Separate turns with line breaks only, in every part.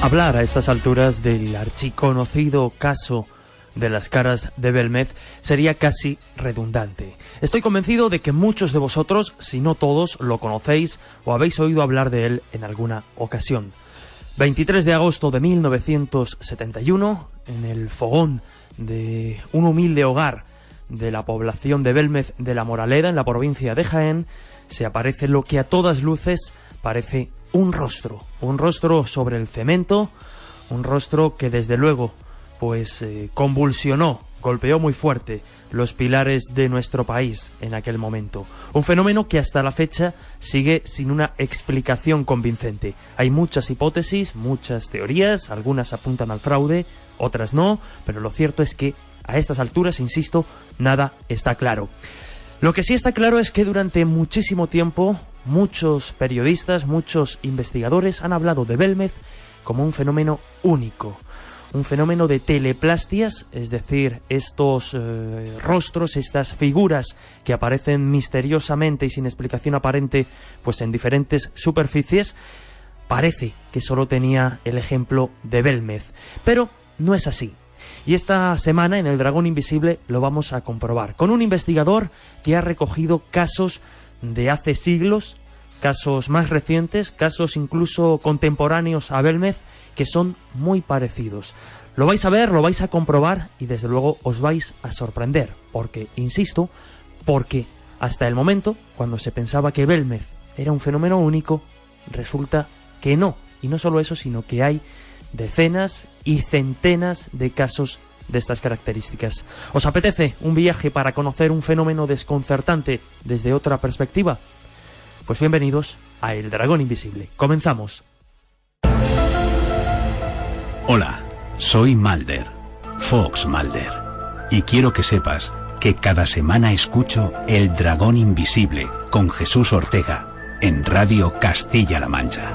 Hablar a estas alturas del archiconocido caso de las caras de Belmez sería casi redundante. Estoy convencido de que muchos de vosotros, si no todos, lo conocéis o habéis oído hablar de él en alguna ocasión. 23 de agosto de 1971, en el fogón de un humilde hogar de la población de Belmez de la Moraleda, en la provincia de Jaén, se aparece lo que a todas luces parece un rostro sobre el cemento, un rostro que desde luego convulsionó, golpeó muy fuerte los pilares de nuestro país en aquel momento. Un fenómeno que hasta la fecha sigue sin una explicación convincente. Hay muchas hipótesis, muchas teorías, algunas apuntan al fraude, otras no, pero lo cierto es que a estas alturas, insisto, nada está claro. Lo que sí está claro es que durante muchísimo tiempo muchos periodistas, muchos investigadores han hablado de Belmez como un fenómeno único, un fenómeno de teleplastias, es decir, estos rostros, estas figuras que aparecen misteriosamente y sin explicación aparente pues en diferentes superficies. Parece que solo tenía el ejemplo de Belmez, pero no es así. Y esta semana en El Dragón Invisible lo vamos a comprobar con un investigador que ha recogido casos de hace siglos, casos más recientes, casos incluso contemporáneos a Belmez, que son muy parecidos. Lo vais a ver, lo vais a comprobar y desde luego os vais a sorprender, porque, insisto, porque hasta el momento, cuando se pensaba que Belmez era un fenómeno único, resulta que no. Y no solo eso, sino que hay decenas y centenas de casos de estas características. ¿Os apetece un viaje para conocer un fenómeno desconcertante desde otra perspectiva? Pues bienvenidos a El Dragón Invisible. Comenzamos.
Hola, soy Mulder, Fox Mulder, y quiero que sepas que cada semana escucho El Dragón Invisible con Jesús Ortega en Radio Castilla-La Mancha.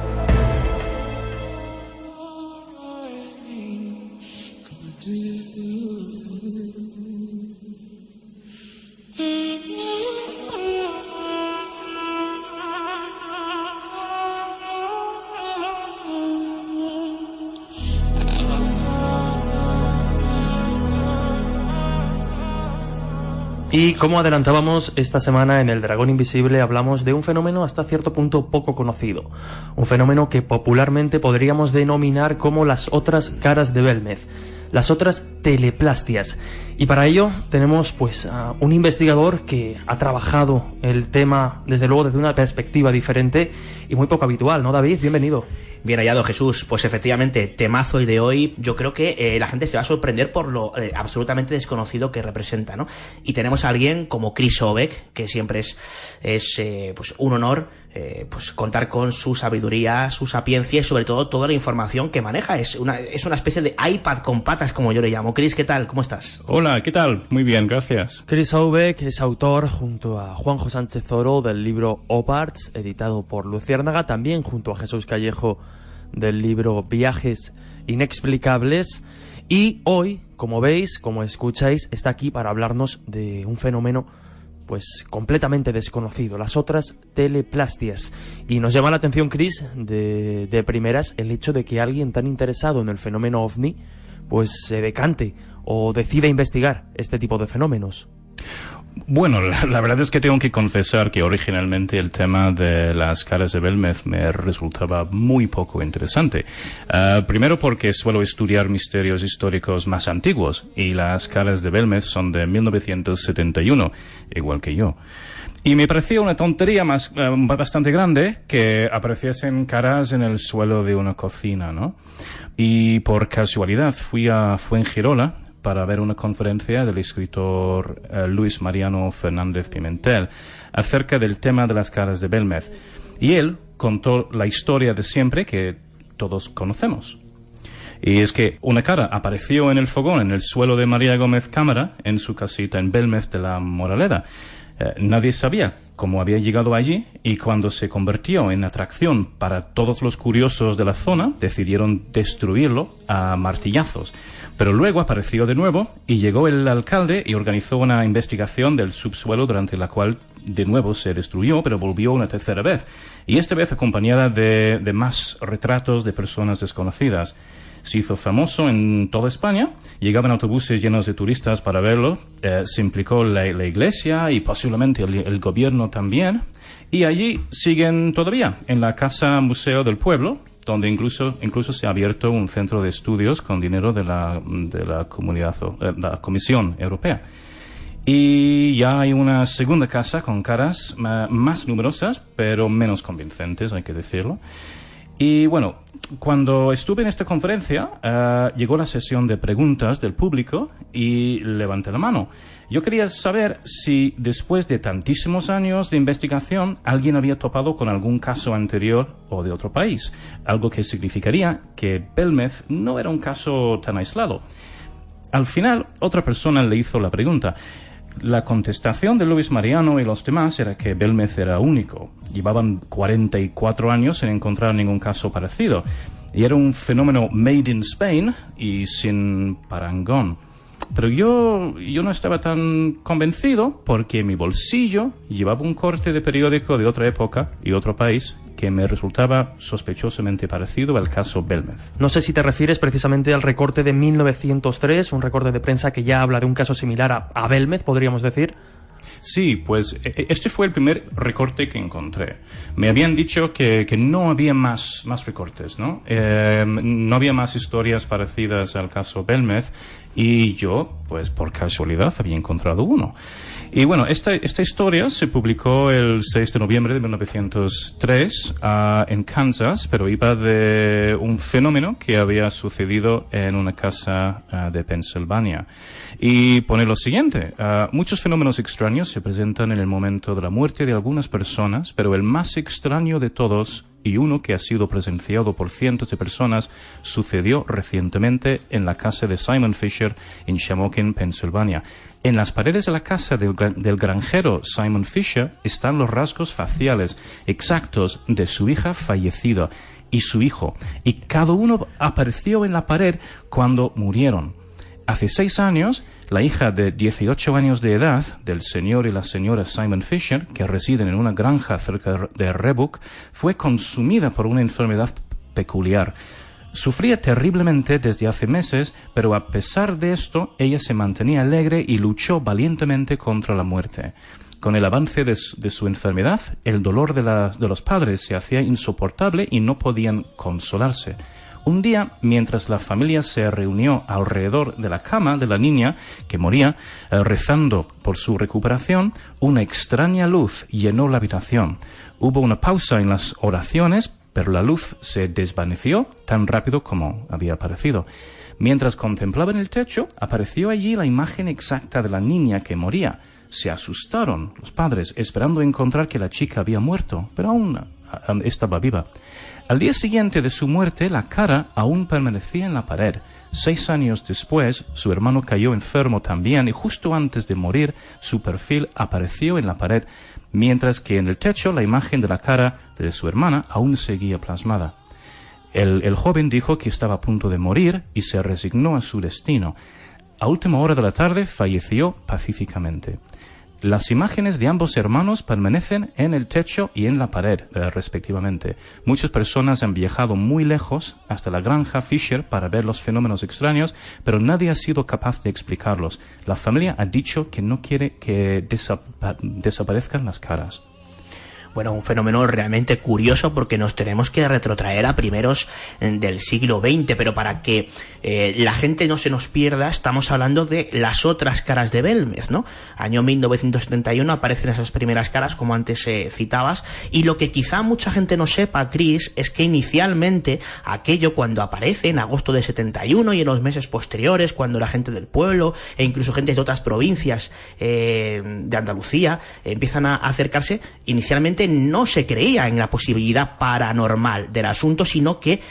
Y como adelantábamos, esta semana en El Dragón Invisible hablamos de un fenómeno hasta cierto punto poco conocido. Un fenómeno que popularmente podríamos denominar como las otras caras de Belmez, las otras teleplastias. Y para ello tenemos a un investigador que ha trabajado el tema desde luego desde una perspectiva diferente y muy poco habitual, ¿no, David? Bienvenido.
Bien hallado, Jesús. Pues efectivamente, temazo, y de hoy yo creo que la gente se va a sorprender por lo absolutamente desconocido que representa, ¿no? Y tenemos a alguien como Chris Obeck, que siempre es un honor contar con su sabiduría, su sapiencia y sobre todo toda la información que maneja. Es una especie de iPad con patas, como yo le llamo. Chris, ¿qué tal? ¿Cómo estás?
Hola, ¿qué tal? Muy bien, gracias.
Chris Obeck es autor junto a Juanjo Sánchez Oro del libro Oparts, editado por Luciérnaga, también junto a Jesús Callejo del libro Viajes Inexplicables, y hoy, como veis, como escucháis, está aquí para hablarnos de un fenómeno completamente desconocido, las otras teleplastias. Y nos llama la atención, Chris, de primeras, el hecho de que alguien tan interesado en el fenómeno OVNI se decante o decida investigar este tipo de fenómenos.
Bueno, la verdad es que tengo que confesar que originalmente el tema de las caras de Belmez me resultaba muy poco interesante. Primero porque suelo estudiar misterios históricos más antiguos y las caras de Belmez son de 1971, igual que yo. Y me parecía una tontería bastante grande que apareciesen caras en el suelo de una cocina, ¿no? Y por casualidad fui a Fuengirola para ver una conferencia del escritor Luis Mariano Fernández Pimentel acerca del tema de las caras de Belmez. Y él contó la historia de siempre que todos conocemos. Y es que una cara apareció en el fogón, en el suelo de María Gómez Cámara, en su casita en Belmez de la Moraleda. Nadie sabía cómo había llegado allí, y cuando se convirtió en atracción para todos los curiosos de la zona, decidieron destruirlo a martillazos. Pero luego apareció de nuevo y llegó el alcalde y organizó una investigación del subsuelo durante la cual de nuevo se destruyó, pero volvió una tercera vez. Y esta vez acompañada de más retratos de personas desconocidas. Se hizo famoso en toda España, llegaban autobuses llenos de turistas para verlo, se implicó la iglesia y posiblemente el gobierno también, y allí siguen todavía, en la Casa Museo del Pueblo, donde incluso se ha abierto un centro de estudios con dinero de la Comisión Europea. Y ya hay una segunda casa con caras más numerosas, pero menos convincentes, hay que decirlo. Y bueno, cuando estuve en esta conferencia, llegó la sesión de preguntas del público y levanté la mano. Yo quería saber si después de tantísimos años de investigación alguien había topado con algún caso anterior o de otro país, algo que significaría que Belmez no era un caso tan aislado. Al final, otra persona le hizo la pregunta. La contestación de Luis Mariano y los demás era que Belmez era único. Llevaban 44 años sin encontrar ningún caso parecido. Y era un fenómeno made in Spain y sin parangón. Pero yo no estaba tan convencido porque en mi bolsillo llevaba un corte de periódico de otra época y otro país que me resultaba sospechosamente parecido al caso Belmez.
No sé si te refieres precisamente al recorte de 1903, un recorte de prensa que ya habla de un caso similar a Belmez, podríamos decir.
Sí, pues este fue el primer recorte que encontré. Me habían dicho que no había más recortes, ¿no? No había más historias parecidas al caso Belmez y yo, pues por casualidad, había encontrado uno. Y bueno, esta historia se publicó el 6 de noviembre de 1903 en Kansas, pero iba de un fenómeno que había sucedido en una casa de Pensilvania. Y pone lo siguiente, muchos fenómenos extraños se presentan en el momento de la muerte de algunas personas, pero el más extraño de todos, y uno que ha sido presenciado por cientos de personas, sucedió recientemente en la casa de Simon Fisher en Shamokin, Pensilvania. En las paredes de la casa del granjero Simon Fisher están los rasgos faciales exactos de su hija fallecida y su hijo, y cada uno apareció en la pared cuando murieron. Hace 6 años, la hija de 18 años de edad del señor y la señora Simon Fisher, que residen en una granja cerca de Rebuk, fue consumida por una enfermedad peculiar. Sufría terriblemente desde hace meses, pero a pesar de esto, ella se mantenía alegre y luchó valientemente contra la muerte. Con el avance de su enfermedad, el dolor de los padres se hacía insoportable y no podían consolarse. Un día, mientras la familia se reunió alrededor de la cama de la niña que moría, rezando por su recuperación, una extraña luz llenó la habitación. Hubo una pausa en las oraciones, pero la luz se desvaneció tan rápido como había aparecido. Mientras contemplaban el techo, apareció allí la imagen exacta de la niña que moría. Se asustaron los padres, esperando encontrar que la chica había muerto, pero aún estaba viva. Al día siguiente de su muerte, la cara aún permanecía en la pared. 6 años después, su hermano cayó enfermo también y justo antes de morir, su perfil apareció en la pared, mientras que en el techo la imagen de la cara de su hermana aún seguía plasmada. El joven dijo que estaba a punto de morir y se resignó a su destino. A última hora de la tarde falleció pacíficamente. Las imágenes de ambos hermanos permanecen en el techo y en la pared, respectivamente. Muchas personas han viajado muy lejos hasta la granja Fisher para ver los fenómenos extraños, pero nadie ha sido capaz de explicarlos. La familia ha dicho que no quiere que desaparezcan las caras.
Bueno, un fenómeno realmente curioso porque nos tenemos que retrotraer a primeros del siglo XX, pero para que la gente no se nos pierda, estamos hablando de las otras caras de Belmez, ¿no? Año 1971 aparecen esas primeras caras, como antes citabas, y lo que quizá mucha gente no sepa, Chris, es que inicialmente aquello cuando aparece en agosto de 71 y en los meses posteriores, cuando la gente del pueblo e incluso gente de otras provincias de Andalucía empiezan a acercarse, inicialmente no se creía en la posibilidad paranormal del asunto, sino que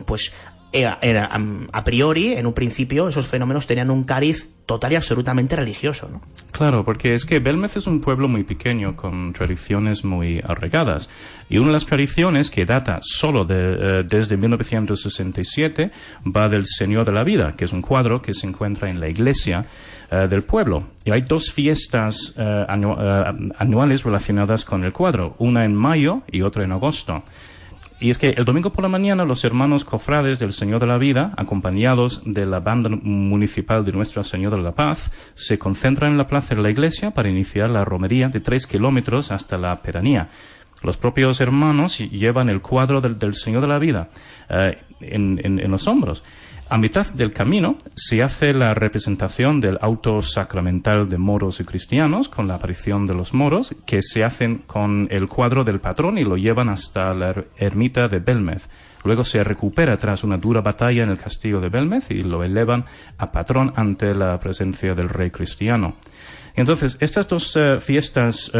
pues a priori, en un principio, esos fenómenos tenían un cariz total y absolutamente religioso, ¿no?
Claro, porque es que Belmez es un pueblo muy pequeño con tradiciones muy arraigadas. Y una de las tradiciones que data solo desde 1967 va del Señor de la Vida, que es un cuadro que se encuentra en la iglesia del pueblo. Y hay 2 fiestas anuales relacionadas con el cuadro, una en mayo y otra en agosto. Y es que el domingo por la mañana los hermanos cofrades del Señor de la Vida, acompañados de la banda municipal de Nuestra Señora de la Paz, se concentran en la plaza de la iglesia para iniciar la romería de 3 kilómetros hasta la pedanía. Los propios hermanos llevan el cuadro del Señor de la Vida en los hombros. A mitad del camino se hace la representación del auto sacramental de moros y cristianos con la aparición de los moros, que se hacen con el cuadro del patrón y lo llevan hasta la ermita de Belmez. Luego se recupera tras una dura batalla en el castillo de Belmez y lo elevan a patrón ante la presencia del rey cristiano. Entonces, estas 2 fiestas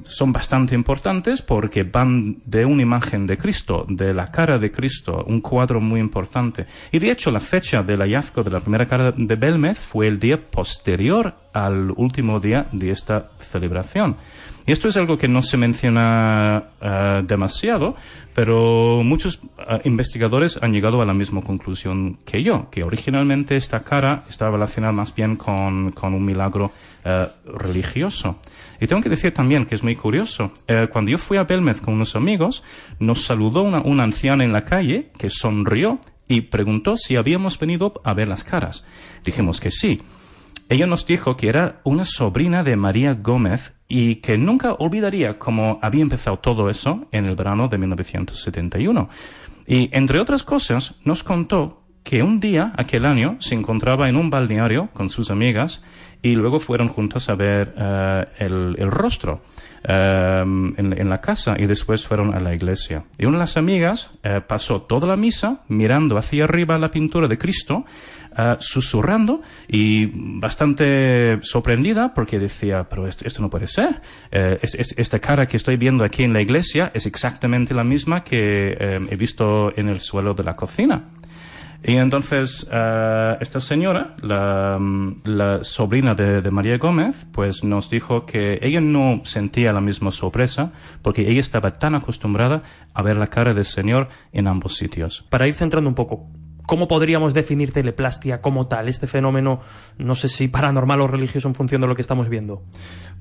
son bastante importantes porque van de una imagen de Cristo, de la cara de Cristo, un cuadro muy importante. Y de hecho, la fecha del hallazgo de la primera cara de Belmez fue el día posterior al último día de esta celebración. Y esto es algo que no se menciona demasiado, pero muchos investigadores han llegado a la misma conclusión que yo, que originalmente esta cara estaba relacionada más bien con un milagro religioso. Y tengo que decir también que es muy curioso, cuando yo fui a Belmez con unos amigos, nos saludó una anciana en la calle que sonrió y preguntó si habíamos venido a ver las caras. Dijimos que sí. Ella nos dijo que era una sobrina de María Gómez y que nunca olvidaría cómo había empezado todo eso en el verano de 1971. Y, entre otras cosas, nos contó que un día, aquel año, se encontraba en un balneario con sus amigas y luego fueron juntos a ver el rostro en la casa y después fueron a la iglesia. Y una de las amigas pasó toda la misa mirando hacia arriba la pintura de Cristo, susurrando y bastante sorprendida porque decía, pero esto no puede ser. Esta cara que estoy viendo aquí en la iglesia es exactamente la misma que he visto en el suelo de la cocina. Y entonces esta señora, la sobrina de María Gómez, pues nos dijo que ella no sentía la misma sorpresa porque ella estaba tan acostumbrada a ver la cara del Señor en ambos sitios.
Para ir centrando un poco, ¿cómo podríamos definir teleplastia como tal? Este fenómeno, no sé si paranormal o religioso en función de lo que estamos viendo.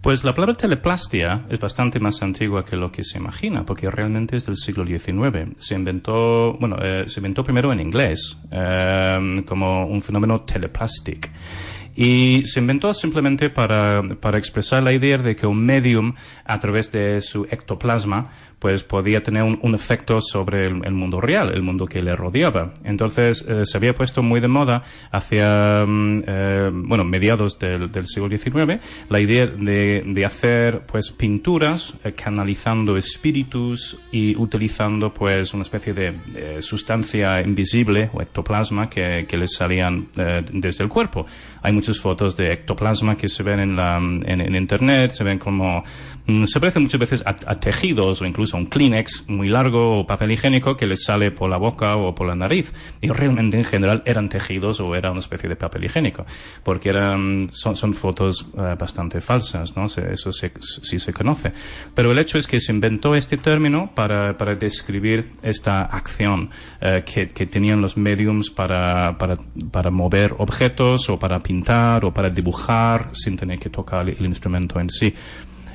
Pues la palabra teleplastia es bastante más antigua que lo que se imagina, porque realmente es del siglo XIX. Se inventó primero en inglés, como un fenómeno teleplastic. Y se inventó simplemente para expresar la idea de que un medium, a través de su ectoplasma, pues podía tener un efecto sobre el mundo real, el mundo que le rodeaba. Entonces se había puesto muy de moda hacia mediados del siglo XIX la idea de hacer pues pinturas canalizando espíritus y utilizando pues una especie de sustancia invisible o ectoplasma que les salían desde el cuerpo. Hay muchas fotos de ectoplasma que se ven en internet, se ven como se parecen muchas veces a tejidos o incluso a un Kleenex muy largo o papel higiénico que les sale por la boca o por la nariz. Y realmente en general eran tejidos o era una especie de papel higiénico, porque son fotos bastante falsas, ¿no? Eso sí se conoce. Pero el hecho es que se inventó este término para describir esta acción que tenían los mediums para mover objetos o para pintar o para dibujar sin tener que tocar el instrumento en sí.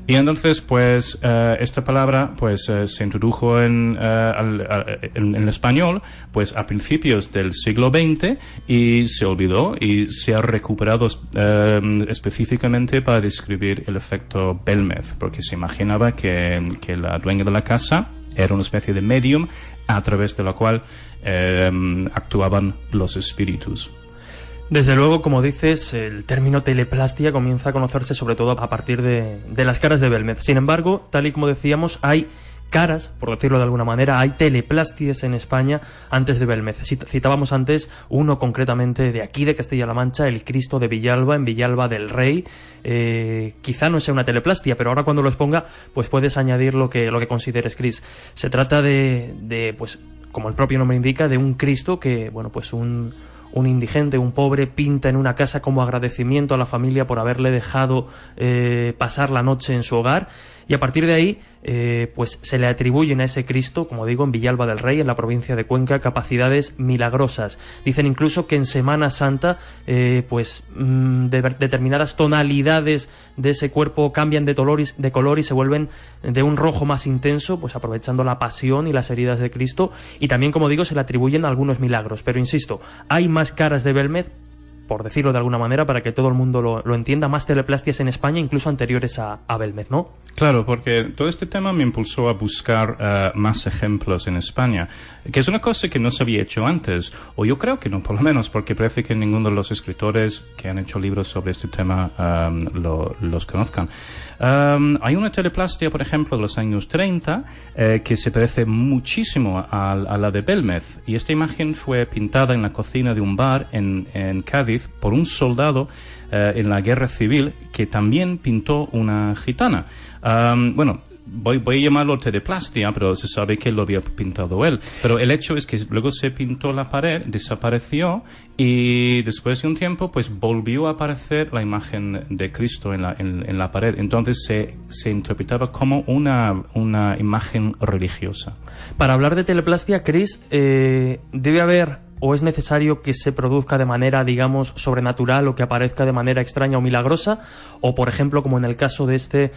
Y entonces, pues, esta palabra, pues, se introdujo en español, pues, a principios del siglo XX y se olvidó y se ha recuperado específicamente para describir el efecto Belmez, porque se imaginaba que la dueña de la casa era una especie de medium a través de la cual actuaban los espíritus.
Desde luego, como dices, el término teleplastia comienza a conocerse sobre todo a partir de las caras de Belmez. Sin embargo, tal y como decíamos, hay caras, por decirlo de alguna manera, hay teleplastias en España antes de Belmez. Citábamos antes uno concretamente de aquí, de Castilla-La Mancha, el Cristo de Villalba, en Villalba del Rey. Quizá no sea una teleplastia, pero ahora cuando lo exponga, pues puedes añadir lo que consideres, Chris. Se trata de pues como el propio nombre indica, de un Cristo que, bueno, pues un indigente, un pobre, pinta en una casa como agradecimiento a la familia por haberle dejado pasar la noche en su hogar, y a partir de ahí pues se le atribuyen a ese Cristo, como digo, en Villalba del Rey, en la provincia de Cuenca, capacidades milagrosas. Dicen incluso que en Semana Santa determinadas tonalidades de ese cuerpo cambian de color y se vuelven de un rojo más intenso, pues aprovechando la pasión y las heridas de Cristo, y también, como digo, se le atribuyen algunos milagros. Pero insisto, hay más caras de Belmez, por decirlo de alguna manera, para que todo el mundo lo entienda, más teleplastias en España, incluso anteriores a Belmez, ¿no?
Claro, porque todo este tema me impulsó a buscar más ejemplos en España, que es una cosa que no se había hecho antes, o yo creo que no, por lo menos, porque parece que ninguno de los escritores que han hecho libros sobre este tema los conozcan. Hay una teleplastia, por ejemplo, de los años 30, que se parece muchísimo a la de Belmez, y esta imagen fue pintada en la cocina de un bar en Cádiz por un soldado en la guerra civil que también pintó una gitana. Voy a llamarlo teleplastia, pero se sabe que lo había pintado él. Pero el hecho es que luego se pintó la pared, desapareció, y después de un tiempo pues volvió a aparecer la imagen de Cristo en la pared. Entonces se interpretaba como una imagen religiosa.
Para hablar de teleplastia, Chris, debe haber, o es necesario que se produzca de manera, digamos, sobrenatural, o que aparezca de manera extraña o milagrosa, o por ejemplo, como en el caso de este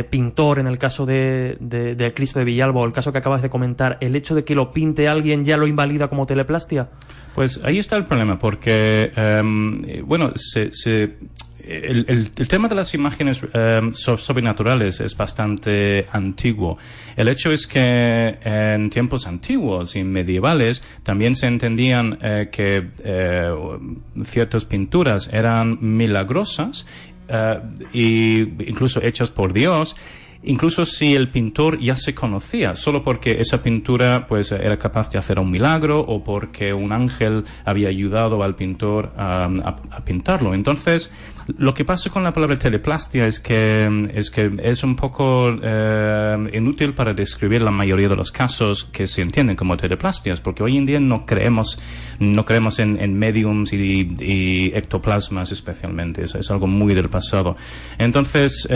pintor, en el caso del Cristo de Villalba, o el caso que acabas de comentar, ¿el hecho de que lo pinte alguien ya lo invalida como teleplastia?
Pues ahí está el problema, porque el tema de las imágenes sobrenaturales es bastante antiguo. El hecho es que en tiempos antiguos y medievales también se entendían que ciertas pinturas eran milagrosas, y incluso hechas por Dios, incluso si el pintor ya se conocía, solo porque esa pintura pues era capaz de hacer un milagro, o porque un ángel había ayudado al pintor a pintarlo. Entonces, lo que pasa con la palabra teleplastia es que es un poco inútil para describir la mayoría de los casos que se entienden como teleplastias, porque hoy en día no creemos en mediums y ectoplasmas especialmente. Es algo muy del pasado. Entonces,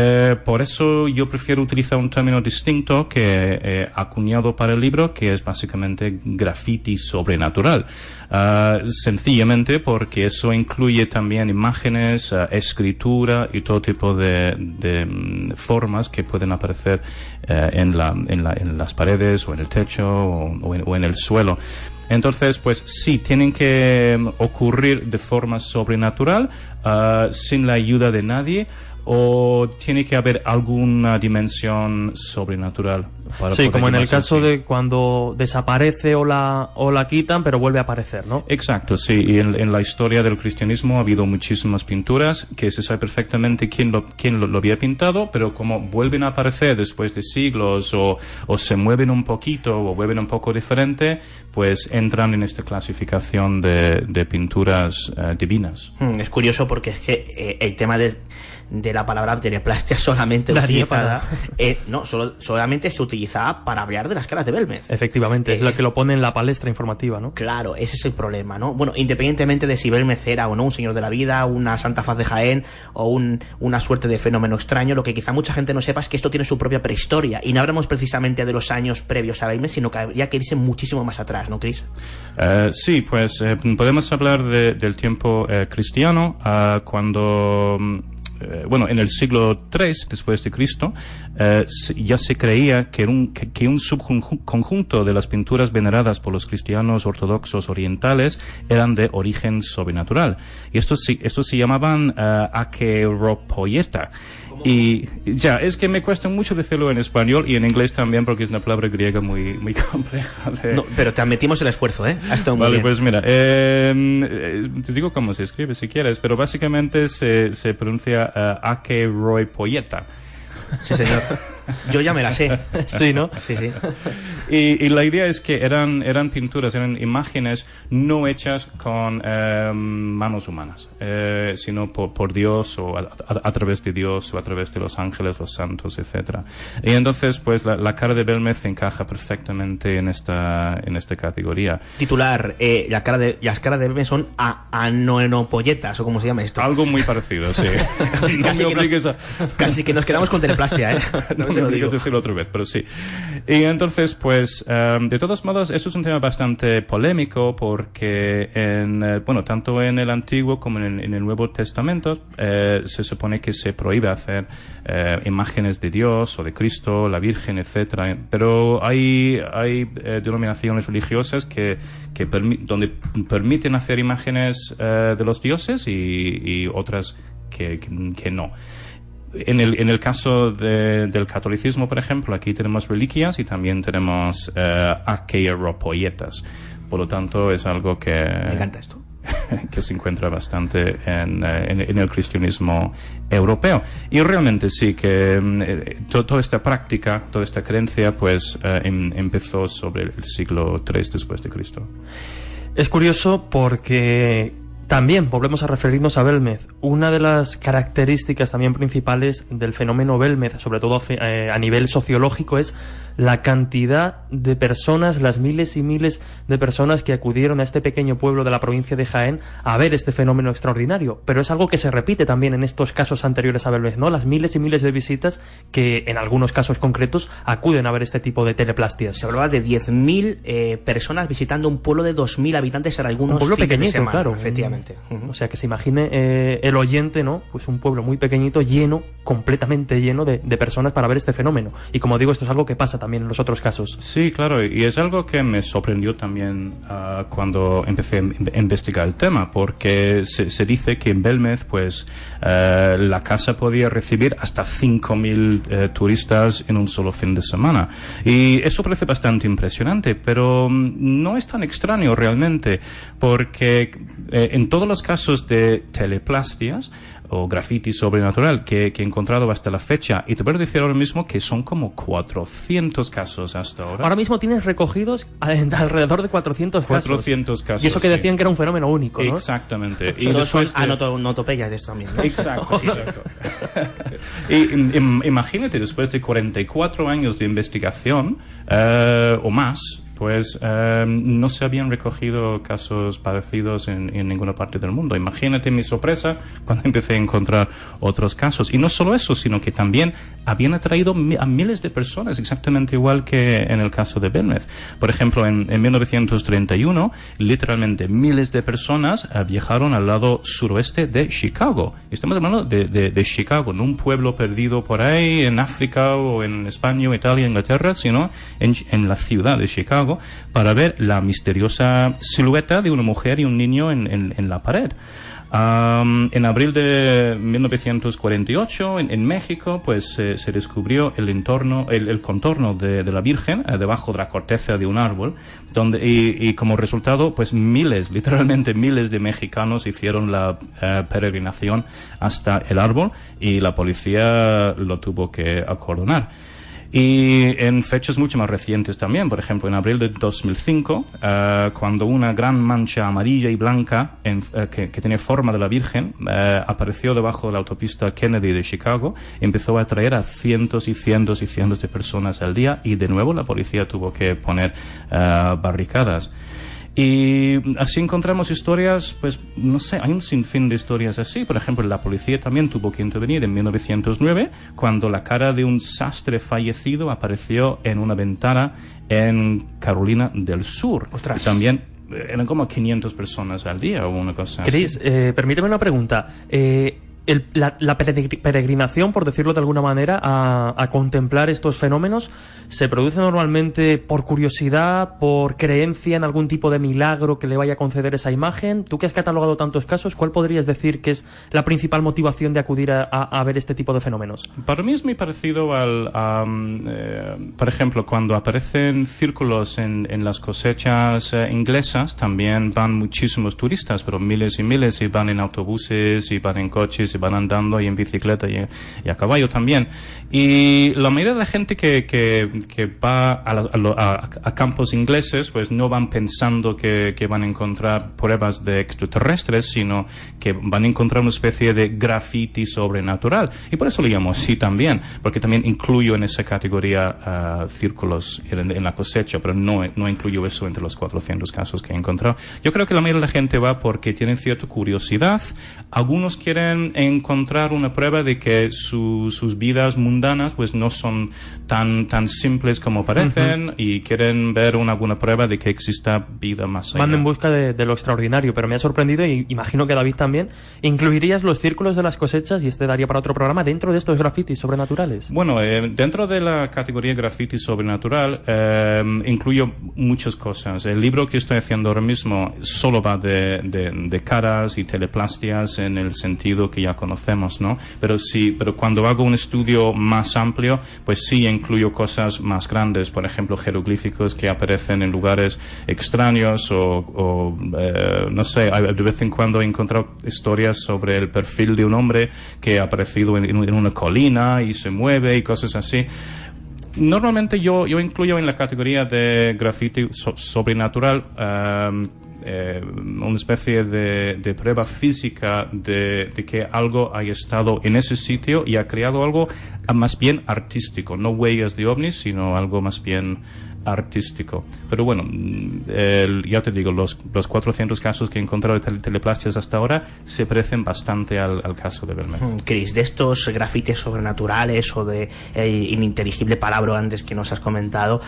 por eso yo prefiero utilizar un término distinto que he acuñado para el libro, que es básicamente graffiti sobrenatural. Sencillamente porque eso incluye también imágenes, escritura y todo tipo de formas que pueden aparecer en las paredes, o en el techo, o en el suelo. Entonces, pues sí, tienen que ocurrir de forma sobrenatural, sin la ayuda de nadie, o tiene que haber alguna dimensión sobrenatural.
Sí, como en el caso de cuando desaparece o la quitan, pero vuelve a aparecer, ¿no?
Exacto, sí. Y en la historia del cristianismo ha habido muchísimas pinturas que se sabe perfectamente quién lo había pintado, pero como vuelven a aparecer después de siglos, o se mueven un poquito, o vuelven un poco diferente, pues entran en esta clasificación de pinturas divinas.
Es curioso, porque es que el tema de la palabra teleplastia solamente utilizada, solamente se utilizaba para hablar de las caras de Belmez.
Efectivamente, es lo que lo pone en la palestra informativa, ¿no?
Claro, ese es el problema, ¿no? Bueno, independientemente de si Belmez era o no un señor de la vida, una santa faz de Jaén, o una suerte de fenómeno extraño, lo que quizá mucha gente no sepa es que esto tiene su propia prehistoria, y no hablamos precisamente de los años previos a Belmez, sino que habría que irse muchísimo más atrás, ¿no, Chris?
Sí, pues podemos hablar del tiempo cristiano, cuando en el siglo III después de Cristo, ya se creía que un subconjunto de las pinturas veneradas por los cristianos ortodoxos orientales eran de origen sobrenatural. Y estos se llamaban Akeropoieta. Y ya, es que me cuesta mucho decirlo en español y en inglés también, porque es una palabra griega muy, muy compleja.
No, pero te admitimos el esfuerzo, ¿eh? Ha estado muy
vale,
bien.
Pues mira, te digo cómo se escribe si quieres, pero básicamente se pronuncia Akeropoieta.
Sí, señor. Yo ya me la sé.
Sí, ¿no?
Sí, sí.
Y la idea es que eran pinturas, eran imágenes no hechas con manos humanas, sino por Dios o a través de Dios o a través de los ángeles, los santos, etcétera. Y entonces, pues la cara de Belmez encaja perfectamente en esta categoría.
Titular, las caras de Belmez son anoenopolletas, o cómo se llama esto.
Algo muy parecido, sí.
Casi que nos quedamos con teleplastia, ¿eh?
No me obligues a decirlo otra vez, pero sí. Y entonces, pues, de todos modos, esto es un tema bastante polémico porque tanto en el Antiguo como en el Nuevo Testamento se supone que se prohíbe hacer imágenes de Dios o de Cristo, la Virgen, etcétera. Pero hay denominaciones religiosas donde permiten hacer imágenes de los dioses y otras que no. En el caso del catolicismo, por ejemplo, aquí tenemos reliquias y también tenemos arqueropolletas. Por lo tanto, es algo que...
Me encanta esto.
que se encuentra bastante en el cristianismo europeo. Y realmente sí que toda esta práctica, toda esta creencia, pues empezó sobre el siglo III después de Cristo.
Es curioso porque también volvemos a referirnos a Belmez. Una de las características también principales del fenómeno Belmez, sobre todo a nivel sociológico, es la cantidad de personas, las miles y miles de personas que acudieron a este pequeño pueblo de la provincia de Jaén a ver este fenómeno extraordinario. Pero es algo que se repite también en estos casos anteriores a Belmez, ¿no? Las miles y miles de visitas que en algunos casos concretos acuden a ver este tipo de teleplastias.
Se hablaba de 10.000 personas visitando un pueblo de 2.000 habitantes en algunos
un pueblo
fines
pequeñito,
de semana,
claro.
Efectivamente.
O sea, que se imagine el oyente, ¿no? Pues un pueblo muy pequeñito, lleno, completamente lleno de personas para ver este fenómeno. Y como digo, esto es algo que pasa también en los otros casos.
Sí, claro, y es algo que me sorprendió también cuando empecé a investigar el tema, porque se dice que en Belmez, pues, la casa podía recibir hasta 5.000 turistas en un solo fin de semana. Y eso parece bastante impresionante, pero no es tan extraño realmente, porque en todos los casos de teleplastias o graffiti sobrenatural que he encontrado hasta la fecha, y te puedo decir ahora mismo que son como 400 casos hasta ahora.
Ahora mismo tienes recogidos alrededor de 400 casos.
400 casos.
Y eso que
sí.
Decían que era un fenómeno único, ¿no?
Exactamente.
Y todos son anotopeyas de esto también, ¿no?
Exacto, sí, exacto. Y imagínate, después de 44 años de investigación o más, pues no se habían recogido casos parecidos en ninguna parte del mundo. Imagínate mi sorpresa cuando empecé a encontrar otros casos. Y no solo eso, sino que también habían atraído a miles de personas, exactamente igual que en el caso de Belmez. Por ejemplo, en 1931, literalmente miles de personas viajaron al lado suroeste de Chicago. Estamos hablando de Chicago, no un pueblo perdido por ahí en África o en España, Italia, Inglaterra, sino en la ciudad de Chicago, para ver la misteriosa silueta de una mujer y un niño en la pared. En abril de 1948, en México, pues se descubrió el contorno de la Virgen debajo de la corteza de un árbol, y como resultado, pues literalmente miles de mexicanos hicieron la peregrinación hasta el árbol y la policía lo tuvo que acordonar. Y en fechas mucho más recientes también, por ejemplo, en abril de 2005, cuando una gran mancha amarilla y blanca que tiene forma de la Virgen apareció debajo de la autopista Kennedy de Chicago, empezó a atraer a cientos y cientos y cientos de personas al día, y de nuevo la policía tuvo que poner barricadas. Y así encontramos historias, pues no sé, hay un sinfín de historias así. Por ejemplo, la policía también tuvo que intervenir en 1909 cuando la cara de un sastre fallecido apareció en una ventana en Carolina del Sur.
¡Ostras!
Y también eran como 500 personas al día o una cosa
Chris,
así.
permíteme una pregunta. La peregrinación, por decirlo de alguna manera, a contemplar estos fenómenos, ¿se produce normalmente por curiosidad, por creencia en algún tipo de milagro que le vaya a conceder esa imagen? Tú que has catalogado tantos casos, ¿cuál podrías decir que es la principal motivación de acudir a ver este tipo de fenómenos?
Para mí es muy parecido por ejemplo, cuando aparecen círculos en las cosechas inglesas, también van muchísimos turistas, pero miles y miles, y van en autobuses y van en coches se van andando y en bicicleta y a caballo también. Y la mayoría de la gente que va a campos ingleses, pues no van pensando que van a encontrar pruebas de extraterrestres, sino que van a encontrar una especie de graffiti sobrenatural. Y por eso lo llamo así también, porque también incluyo en esa categoría círculos en la cosecha, pero no incluyo eso entre los 400 casos que he encontrado. Yo creo que la mayoría de la gente va porque tienen cierta curiosidad. Algunos quieren encontrar una prueba de que sus vidas mundanas pues no son tan simples como parecen, y quieren ver alguna prueba de que exista vida más allá.
Van en busca de lo extraordinario, pero me ha sorprendido, y imagino que David también. ¿Incluirías los círculos de las cosechas, y este daría para otro programa, dentro de estos grafitis sobrenaturales?
Bueno, dentro de la categoría graffiti sobrenatural incluyo muchas cosas. El libro que estoy haciendo ahora mismo solo va de caras y teleplastias en el sentido que ya conocemos, ¿no? Pero cuando hago un estudio más amplio, pues sí incluyo cosas más grandes, por ejemplo, jeroglíficos que aparecen en lugares extraños o no sé, de vez en cuando he encontrado historias sobre el perfil de un hombre que ha aparecido en una colina y se mueve y cosas así. Normalmente yo incluyo en la categoría de graffiti sobrenatural una especie de prueba física de que algo haya estado en ese sitio y ha creado algo más bien artístico, no huellas de ovnis, sino algo más bien artístico. Pero bueno, ya te digo, los 400 casos que he encontrado de teleplastias hasta ahora se parecen bastante al caso de Belmez.
Chris, de estos grafitis sobrenaturales o de ininteligible palabra antes que nos has comentado,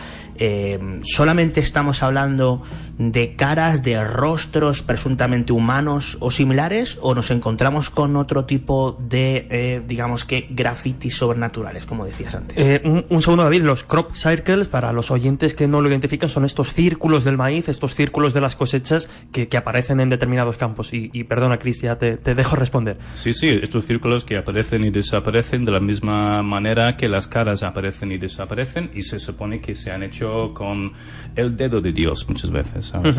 ¿solamente estamos hablando de caras, de rostros presuntamente humanos o similares, o nos encontramos con otro tipo de, digamos que, grafitis sobrenaturales, como decías antes?
Un segundo, David. Los crop circles, para los oyentes que no lo identifican, son estos círculos del maíz, estos círculos de las cosechas que aparecen en determinados campos. Y perdona, Chris, ya te dejo responder.
Sí, estos círculos que aparecen y desaparecen de la misma manera que las caras aparecen y desaparecen, y se supone que se han hecho con el dedo de Dios muchas veces, ¿sabes?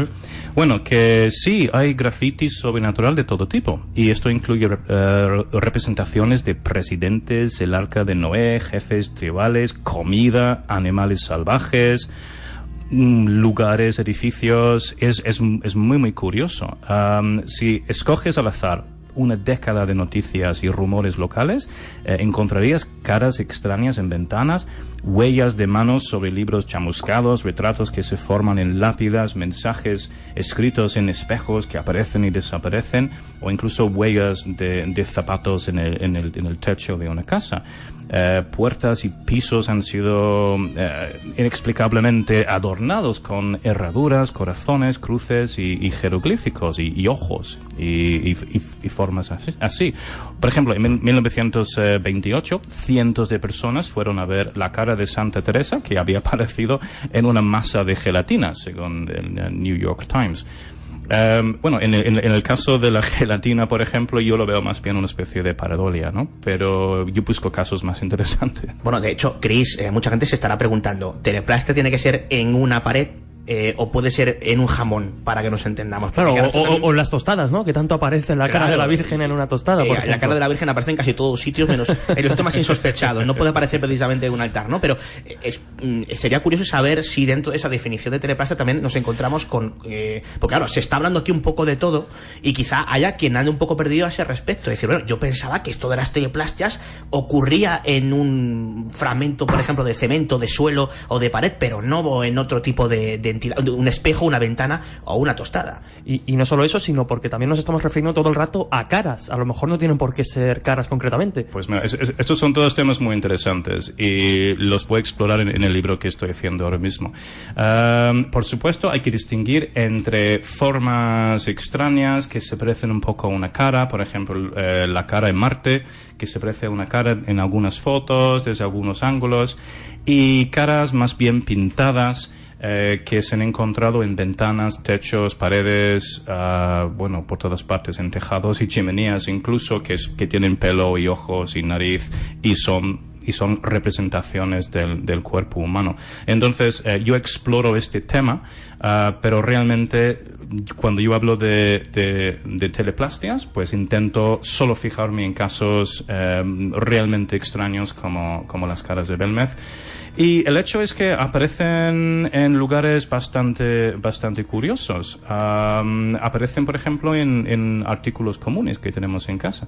Bueno, que sí, hay grafitis sobrenatural de todo tipo, y esto incluye representaciones de presidentes, el arca de Noé, jefes tribales, comida, animales salvajes, lugares, edificios. Es muy curioso. Si escoges al azar una década de noticias y rumores locales, encontrarías caras extrañas en ventanas, huellas de manos sobre libros chamuscados, retratos que se forman en lápidas, mensajes escritos en espejos que aparecen y desaparecen, o incluso huellas de zapatos en el techo de una casa. Puertas y pisos han sido inexplicablemente adornados con herraduras, corazones, cruces y jeroglíficos y ojos y formas así. Por ejemplo, en 1928 cientos de personas fueron a ver la cara de Santa Teresa, que había aparecido en una masa de gelatina, según el New York Times. Bueno, en el caso de la gelatina, por ejemplo, yo lo veo más bien una especie de pareidolia, ¿no? Pero yo busco casos más interesantes.
Bueno, de hecho, Chris, mucha gente se estará preguntando, ¿teleplastia tiene que ser en una pared? O puede ser en un jamón, para que nos entendamos.
Claro, o en las tostadas, ¿no? Que tanto aparece la cara de la Virgen en una tostada.
La cara de la Virgen aparece en casi todos sitios, menos en los sitios más insospechados. No puede aparecer precisamente en un altar, ¿no? Pero sería curioso saber si dentro de esa definición de teleplastia también nos encontramos con... porque claro, se está hablando aquí un poco de todo, y quizá haya quien ande un poco perdido a ese respecto. Es decir, bueno, yo pensaba que esto de las teleplastias ocurría en un fragmento, por ejemplo, de cemento, de suelo o de pared, pero no en otro tipo de un espejo, una ventana o una tostada.
Y no solo eso, sino porque también nos estamos refiriendo todo el rato a caras. A lo mejor no tienen por qué ser caras concretamente.
Pues mira, estos son todos temas muy interesantes y los voy a explorar en el libro que estoy haciendo ahora mismo. Por supuesto, hay que distinguir entre formas extrañas que se parecen un poco a una cara, por ejemplo, la cara en Marte, que se parece a una cara en algunas fotos, desde algunos ángulos, y caras más bien pintadas, que se han encontrado en ventanas, techos, paredes, bueno, por todas partes, en tejados y chimeneas incluso, que tienen pelo y ojos y nariz y son y son representaciones del cuerpo humano. Entonces, yo exploro este tema, pero realmente cuando yo hablo de teleplastias, pues intento solo fijarme en casos realmente extraños como las caras de Belmez. Y el hecho es que aparecen en lugares bastante curiosos. Aparecen, por ejemplo, en artículos comunes que tenemos en casa.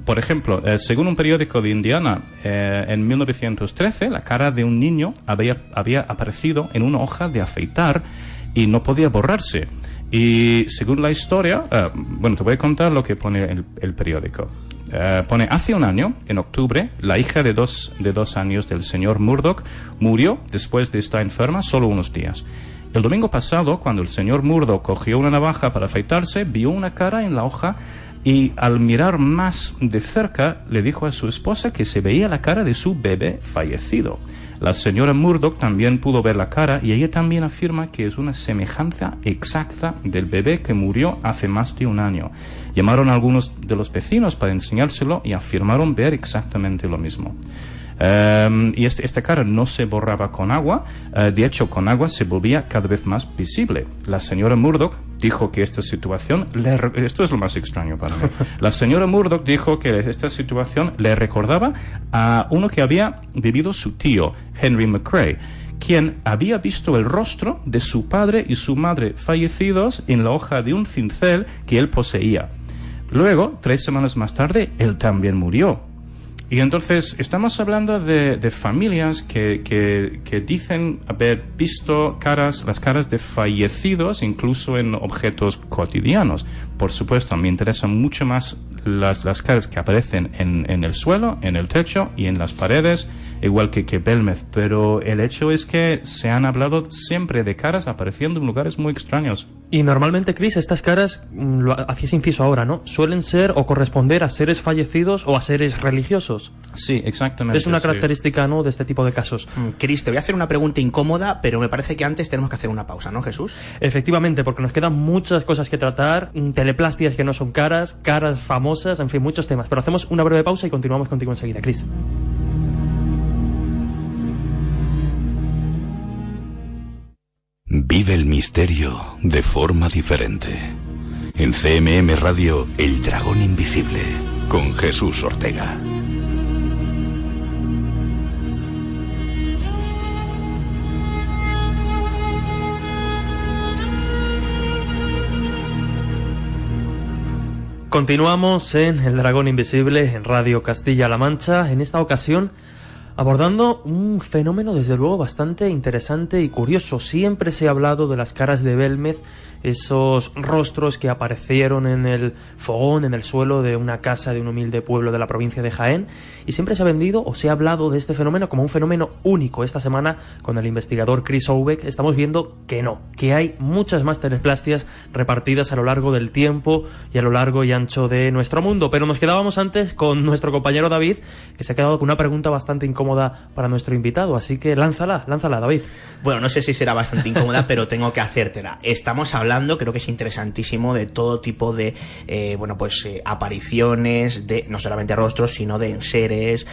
Por ejemplo, según un periódico de Indiana, en 1913, la cara de un niño había aparecido en una hoja de afeitar y no podía borrarse. Y según la historia, bueno, te voy a contar lo que pone el periódico. Pone, hace un año, en octubre, la hija de dos años del señor Murdoch murió después de estar enferma solo unos días. El domingo pasado, cuando el señor Murdoch cogió una navaja para afeitarse, vio una cara en la hoja y al mirar más de cerca le dijo a su esposa que se veía la cara de su bebé fallecido. La señora Murdoch también pudo ver la cara y ella también afirma que es una semejanza exacta del bebé que murió hace más de un año. Llamaron a algunos de los vecinos para enseñárselo y afirmaron ver exactamente lo mismo. Y esta cara no se borraba con agua, de hecho con agua se volvía cada vez más visible. La señora Murdoch dijo que esta situación, esto es lo más extraño para mí, la señora Murdoch dijo que esta situación le recordaba a uno que había vivido su tío, Henry McCrae, quien había visto el rostro de su padre y su madre fallecidos en la hoja de un cincel que él poseía. Luego, 3 semanas más tarde, él también murió. Y entonces estamos hablando de familias que dicen haber visto las caras de fallecidos incluso en objetos cotidianos. Por supuesto, me interesan mucho más las caras que aparecen en el suelo, en el techo y en las paredes, igual que Belmez. Pero el hecho es que se han hablado siempre de caras apareciendo en lugares muy extraños.
Y normalmente, Chris, estas caras, lo hacías inciso ahora, ¿no? Suelen ser o corresponder a seres fallecidos o a seres religiosos.
Sí, exactamente.
Es una característica, ¿no?, de este tipo de casos.
Chris, te voy a hacer una pregunta incómoda, pero me parece que antes tenemos que hacer una pausa, ¿no, Jesús?
Efectivamente, porque nos quedan muchas cosas que tratar, teleplastias que no son caras famosas, en fin, muchos temas. Pero hacemos una breve pausa y continuamos contigo enseguida, Chris.
Vive el misterio de forma diferente. En CMM Radio, El Dragón Invisible, con Jesús Ortega.
Continuamos en El Dragón Invisible, en Radio Castilla-La Mancha, en esta ocasión abordando un fenómeno desde luego bastante interesante y curioso. Siempre se ha hablado de las caras de Belmez, esos rostros que aparecieron en el fogón, en el suelo de una casa de un humilde pueblo de la provincia de Jaén, y siempre se ha vendido o se ha hablado de este fenómeno como un fenómeno único. Esta semana, con el investigador Chris Obeck, estamos viendo que no, que hay muchas más teleplastias repartidas a lo largo del tiempo y a lo largo y ancho de nuestro mundo. Pero nos quedábamos antes con nuestro compañero David, que se ha quedado con una pregunta bastante incómoda para nuestro invitado, así que lánzala, David.
Bueno, no sé si será bastante incómoda, pero tengo que hacértela. Estamos hablando, creo que es interesantísimo, de todo tipo de apariciones, de no solamente rostros, sino de enseres,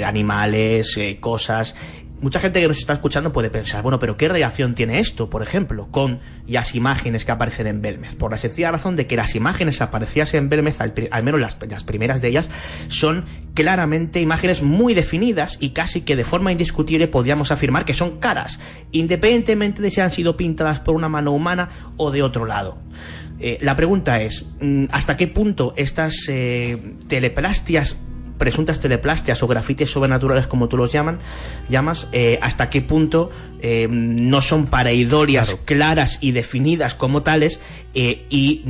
animales, cosas. Mucha gente que nos está escuchando puede pensar, bueno, pero ¿qué relación tiene esto, por ejemplo, con las imágenes que aparecen en Belmez? Por la sencilla razón de que las imágenes aparecidas en Belmez, al menos las primeras de ellas, son claramente imágenes muy definidas y casi que de forma indiscutible podríamos afirmar que son caras, independientemente de si han sido pintadas por una mano humana o de otro lado. La pregunta es, ¿hasta qué punto estas presuntas teleplastias o grafitis sobrenaturales, como tú los llamas, hasta qué punto no son pareidolias claras y definidas como tales y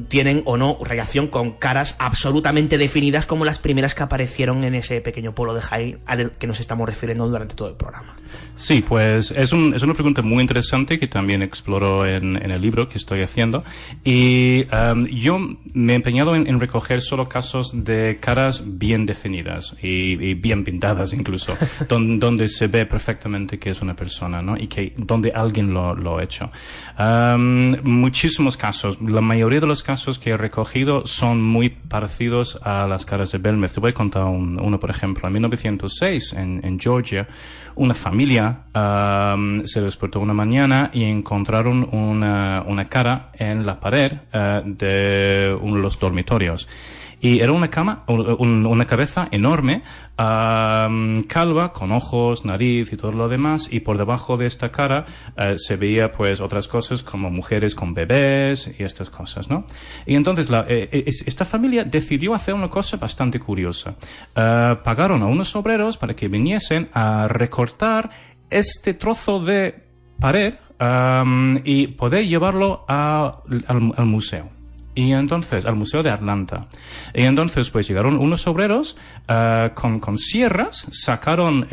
tienen o no relación con caras absolutamente definidas como las primeras que aparecieron en ese pequeño pueblo de Jaén al que nos estamos refiriendo durante todo el programa?
Sí, pues es una pregunta muy interesante que también exploro en el libro que estoy haciendo, y yo me he empeñado en recoger solo casos de caras bien definidas y bien pintadas incluso, donde se ve perfectamente que es una persona, ¿no? Y que donde alguien lo ha hecho. Muchísimos casos, la mayoría de los casos que he recogido son muy parecidos a las caras de Belmez. Te voy a contar uno, por ejemplo. En 1906, en Georgia, una familia se despertó una mañana y encontraron una cara en la pared de uno de los dormitorios. Y era una cabeza enorme, calva, con ojos, nariz y todo lo demás, y por debajo de esta cara se veía pues otras cosas como mujeres con bebés y estas cosas, ¿no? Y entonces esta familia decidió hacer una cosa bastante curiosa. Pagaron a unos obreros para que viniesen a recortar este trozo de pared y poder llevarlo al museo. Y entonces, al Museo de Atlanta. Y entonces, pues llegaron unos obreros con sierras, sacaron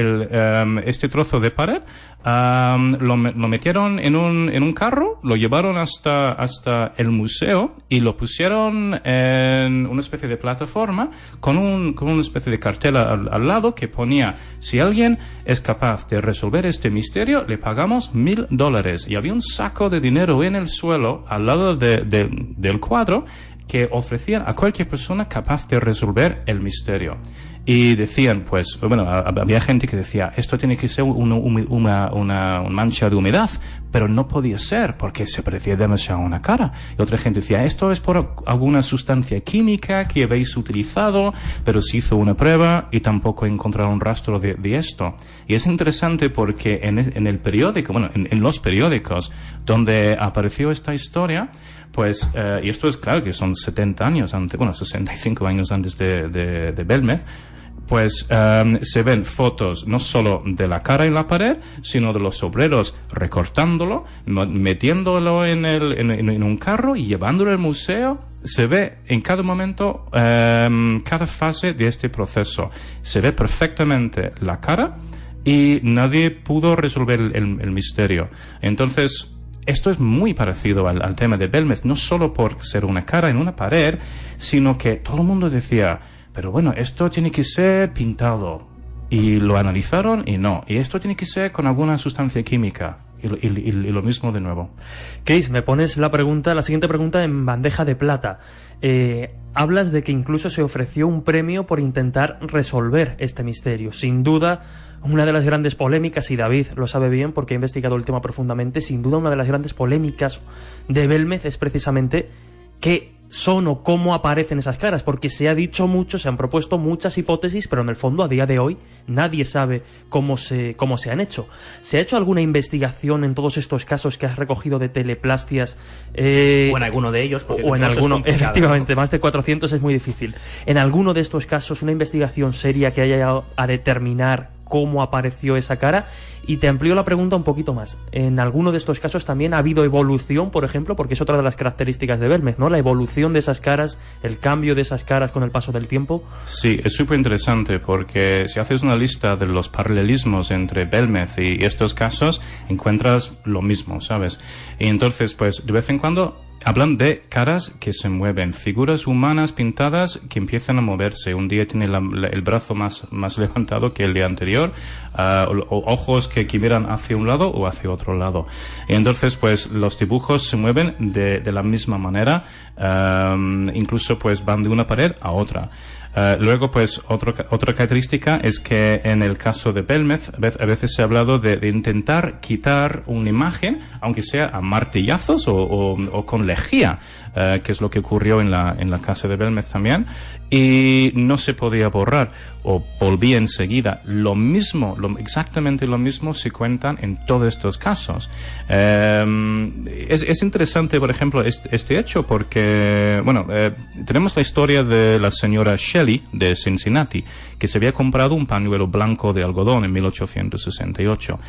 este trozo de pared, lo metieron en un carro, lo llevaron hasta el museo y lo pusieron en una especie de plataforma con una especie de cartel al lado que ponía: si alguien es capaz de resolver este misterio, le pagamos $1,000. Y había un saco de dinero en el suelo al lado del cuadro que ofrecían a cualquier persona capaz de resolver el misterio. Y decían, pues, bueno, había gente que decía, esto tiene que ser una mancha de humedad, pero no podía ser porque se parecía demasiado a una cara. Y otra gente decía, esto es por alguna sustancia química que habéis utilizado, pero se hizo una prueba y tampoco encontraron rastro de esto. Y es interesante porque en el periódico, bueno, en los periódicos donde apareció esta historia, pues, y esto es claro que son 70 años antes, bueno, 65 años antes de Belmez, pues se ven fotos no solo de la cara en la pared, sino de los obreros recortándolo, metiéndolo en un carro y llevándolo al museo. Se ve en cada momento, cada fase de este proceso. Se ve perfectamente la cara y nadie pudo resolver el misterio. Entonces, esto es muy parecido al tema de Belmez, no solo por ser una cara en una pared, sino que todo el mundo decía, pero bueno, esto tiene que ser pintado. Y lo analizaron y no. Y esto tiene que ser con alguna sustancia química. Y lo mismo de nuevo.
Chris, me pones la siguiente pregunta en bandeja de plata. Hablas de que incluso se ofreció un premio por intentar resolver este misterio. Sin duda, una de las grandes polémicas, y David lo sabe bien porque ha investigado el tema profundamente, sin duda una de las grandes polémicas de Belmez es precisamente qué son o cómo aparecen esas caras, porque se ha dicho mucho, se han propuesto muchas hipótesis, pero en el fondo a día de hoy nadie sabe cómo se han hecho. ¿Se ha hecho alguna investigación en todos estos casos que has recogido de teleplastias?
O en alguno de ellos, porque
o en alguno, efectivamente, ¿no? Más de 400 es muy difícil. En alguno de estos casos, una investigación seria que haya llegado a determinar cómo apareció esa cara. Y te amplío la pregunta un poquito más. En alguno de estos casos también ha habido evolución, por ejemplo, porque es otra de las características de Belmez, ¿no? La evolución de esas caras, el cambio de esas caras con el paso del tiempo.
Sí, es súper interesante porque si haces una lista de los paralelismos entre Belmez y estos casos, encuentras lo mismo, ¿sabes? Y entonces, pues, de vez en cuando hablan de caras que se mueven, figuras humanas pintadas que empiezan a moverse. Un día tiene el brazo más levantado que el día anterior, o ojos que miran hacia un lado o hacia otro lado. Y entonces, pues, los dibujos se mueven de la misma manera, incluso, pues, van de una pared a otra. Luego, pues, otra característica es que en el caso de Belmez, a veces se ha hablado de intentar quitar una imagen, aunque sea a martillazos o con lejía, que es lo que ocurrió en la casa de Belmez también, y no se podía borrar, o volvía enseguida. Exactamente lo mismo se cuentan en todos estos casos. Es interesante, por ejemplo, este hecho, porque, bueno, tenemos la historia de la señora Shelley de Cincinnati, que se había comprado un pañuelo blanco de algodón en 1868.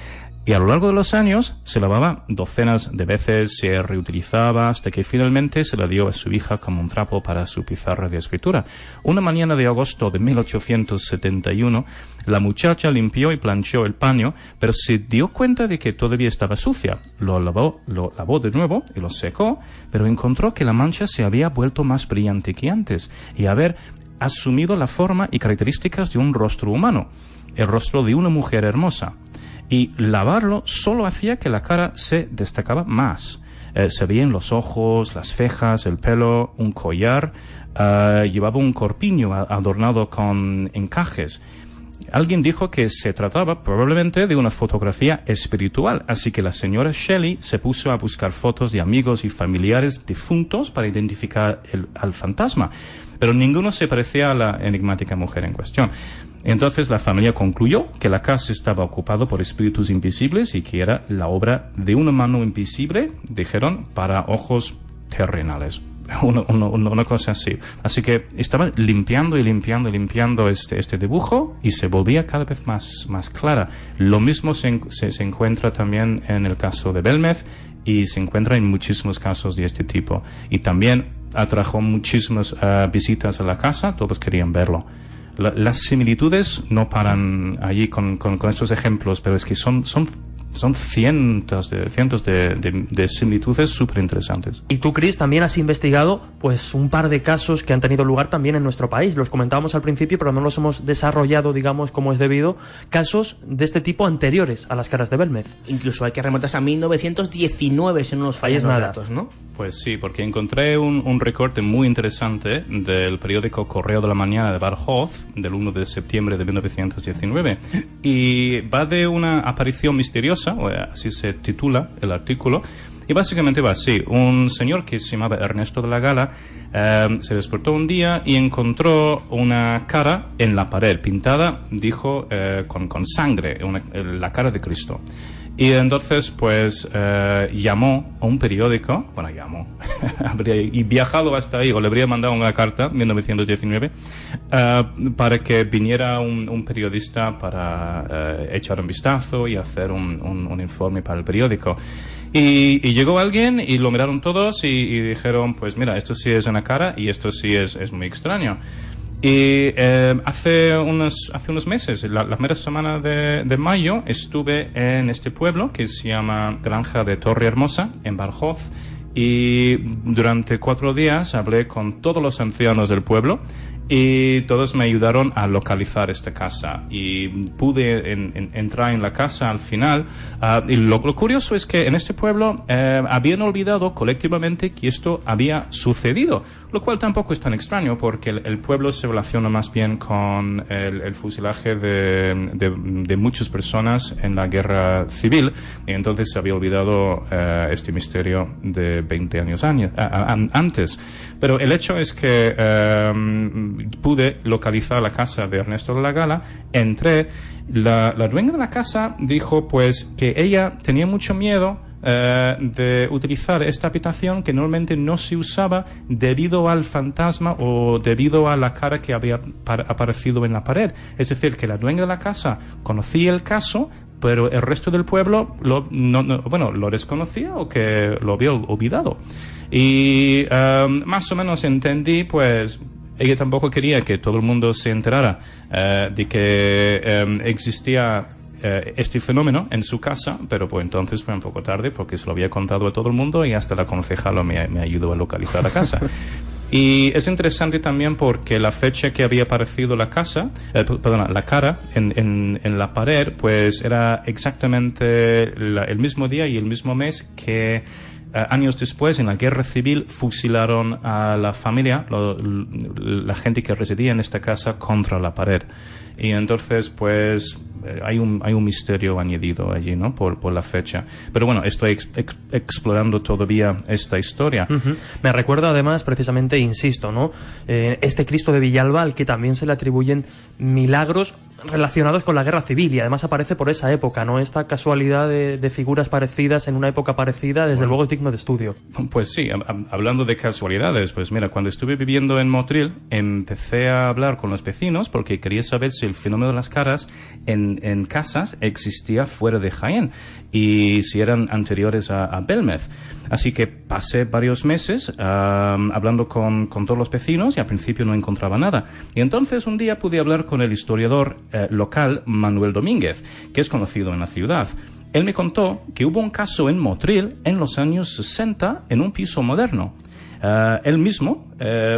Y a lo largo de los años se lavaba docenas de veces, se reutilizaba, hasta que finalmente se la dio a su hija como un trapo para su pizarra de escritura. Una mañana de agosto de 1871, la muchacha limpió y planchó el paño, pero se dio cuenta de que todavía estaba sucia. Lo lavó de nuevo y lo secó, pero encontró que la mancha se había vuelto más brillante que antes y haber asumido la forma y características de un rostro humano, el rostro de una mujer hermosa. Y lavarlo solo hacía que la cara se destacaba más. Se veían los ojos, las cejas, el pelo, un collar, llevaba un corpiño adornado con encajes. Alguien dijo que se trataba probablemente de una fotografía espiritual, así que la señora Shelley se puso a buscar fotos de amigos y familiares difuntos para identificar al fantasma, pero ninguno se parecía a la enigmática mujer en cuestión. Entonces la familia concluyó que la casa estaba ocupada por espíritus invisibles y que era la obra de una mano invisible, dijeron, para ojos terrenales. Una cosa así. Así que estaba limpiando este dibujo y se volvía cada vez más clara. Lo mismo se encuentra también en el caso de Belmez y se encuentra en muchísimos casos de este tipo. Y también atrajo muchísimas visitas a la casa, todos querían verlo. Las similitudes no paran allí con estos ejemplos, pero es que son cientos de similitudes súper interesantes.
Y tú, Chris, también has investigado pues un par de casos que han tenido lugar también en nuestro país. Los comentábamos al principio, pero no los hemos desarrollado, digamos, como es debido. Casos de este tipo anteriores a las caras de Belmez.
Incluso hay que remontarse a 1919, si no nos fallan los datos, ¿no?
Pues sí, porque encontré un recorte muy interesante del periódico Correo de la Mañana de Badajoz, del 1 de septiembre de 1919, y va de una aparición misteriosa, o así se titula el artículo, y básicamente va así. Un señor que se llamaba Ernesto de la Gala se despertó un día y encontró una cara en la pared, pintada, dijo, con sangre, la cara de Cristo. Y entonces, pues, llamó a un periódico, habría viajado hasta ahí, o le habría mandado una carta, en 1919, para que viniera un periodista para echar un vistazo y hacer un informe para el periódico. Y llegó alguien y lo miraron todos y dijeron, pues mira, esto sí es una cara y esto sí es muy extraño. Y hace unos meses, la primera semana de mayo, estuve en este pueblo que se llama Granja de Torre Hermosa, en Badajoz, y durante 4 días hablé con todos los ancianos del pueblo y todos me ayudaron a localizar esta casa y pude entrar en la casa al final. Y lo curioso es que en este pueblo habían olvidado colectivamente que esto había sucedido, lo cual tampoco es tan extraño porque el pueblo se relaciona más bien con el fusilaje de muchas personas en la guerra civil, y entonces se había olvidado este misterio de 20 años antes. Pero el hecho es que pude localizar la casa de Ernesto de la Gala, entré, la dueña de la casa dijo pues que ella tenía mucho miedo de utilizar esta habitación que normalmente no se usaba debido al fantasma o debido a la cara que había aparecido en la pared. Es decir, que la dueña de la casa conocía el caso, pero el resto del pueblo lo desconocía o que lo había olvidado. Y más o menos entendí, pues, ella tampoco quería que todo el mundo se enterara de que existía este fenómeno en su casa, pero pues entonces fue un poco tarde porque se lo había contado a todo el mundo y hasta la concejala me ayudó a localizar la casa. Y es interesante también porque la fecha que había aparecido la cara en la pared, pues era exactamente el mismo día y el mismo mes que años después, en la guerra civil, fusilaron a la familia, la gente que residía en esta casa, contra la pared. Y entonces, pues, hay un misterio añadido allí, ¿no? Por la fecha. Pero bueno, estoy explorando todavía esta historia.
Uh-huh. Me recuerda además, precisamente, insisto, ¿no? Este Cristo de Villalba, al que también se le atribuyen milagros relacionados con la guerra civil, y además aparece por esa época, ¿no? Esta casualidad de figuras parecidas en una época parecida, desde luego es digno de estudio.
Pues sí, hablando de casualidades, pues mira, cuando estuve viviendo en Motril, empecé a hablar con los vecinos porque quería saber si el fenómeno de las caras en casas existía fuera de Jaén y si eran anteriores a Belmez. Así que pasé varios meses hablando con todos los vecinos y al principio no encontraba nada. Y entonces un día pude hablar con el historiador local Manuel Domínguez, que es conocido en la ciudad. Él me contó que hubo un caso en Motril en los años 60 en un piso moderno. Él mismo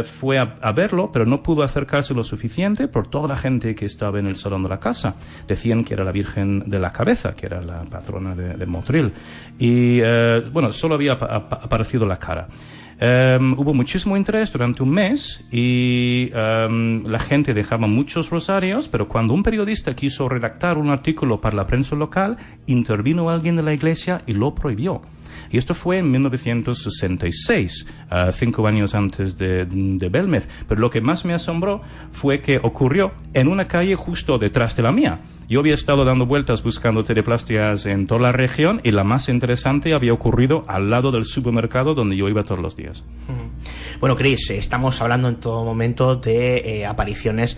fue a verlo, pero no pudo acercarse lo suficiente por toda la gente que estaba en el salón de la casa. Decían que era la Virgen de la Cabeza, que era la patrona de Motril. Y, bueno, solo había aparecido la cara. Hubo muchísimo interés durante un mes y la gente dejaba muchos rosarios, pero cuando un periodista quiso redactar un artículo para la prensa local, intervino alguien de la iglesia y lo prohibió. Y esto fue en 1966, 5 años antes de Belmez. Pero lo que más me asombró fue que ocurrió en una calle justo detrás de la mía. Yo había estado dando vueltas buscando teleplastias en toda la región y la más interesante había ocurrido al lado del supermercado donde yo iba todos los días.
Bueno, Chris, estamos hablando en todo momento de apariciones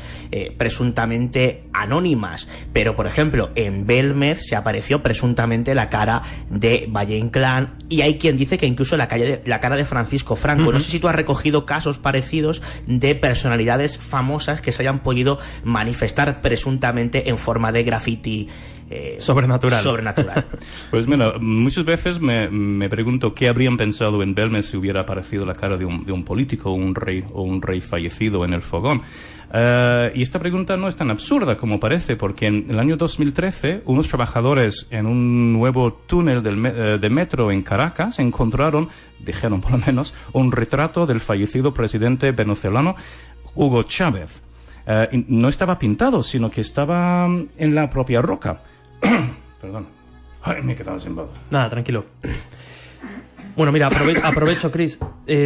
presuntamente anónimas, pero por ejemplo en Belmez se apareció presuntamente la cara de Valle Inclán y hay quien dice que incluso la cara de Francisco Franco. No sé si tú has recogido casos parecidos de personalidades famosas que se hayan podido manifestar presuntamente en forma de graffiti sobrenatural.
Pues mira, muchas veces me pregunto qué habrían pensado en Belmez si hubiera aparecido la cara de un político o un rey fallecido en el fogón. Y esta pregunta no es tan absurda como parece, porque en el año 2013 unos trabajadores en un nuevo túnel de metro en Caracas dijeron por lo menos, un retrato del fallecido presidente venezolano Hugo Chávez. Y no estaba pintado, sino que estaba en la propia roca. Perdón. Ay, me he quedado sin voz.
Nada, tranquilo. Bueno, mira, aprovecho, Chris.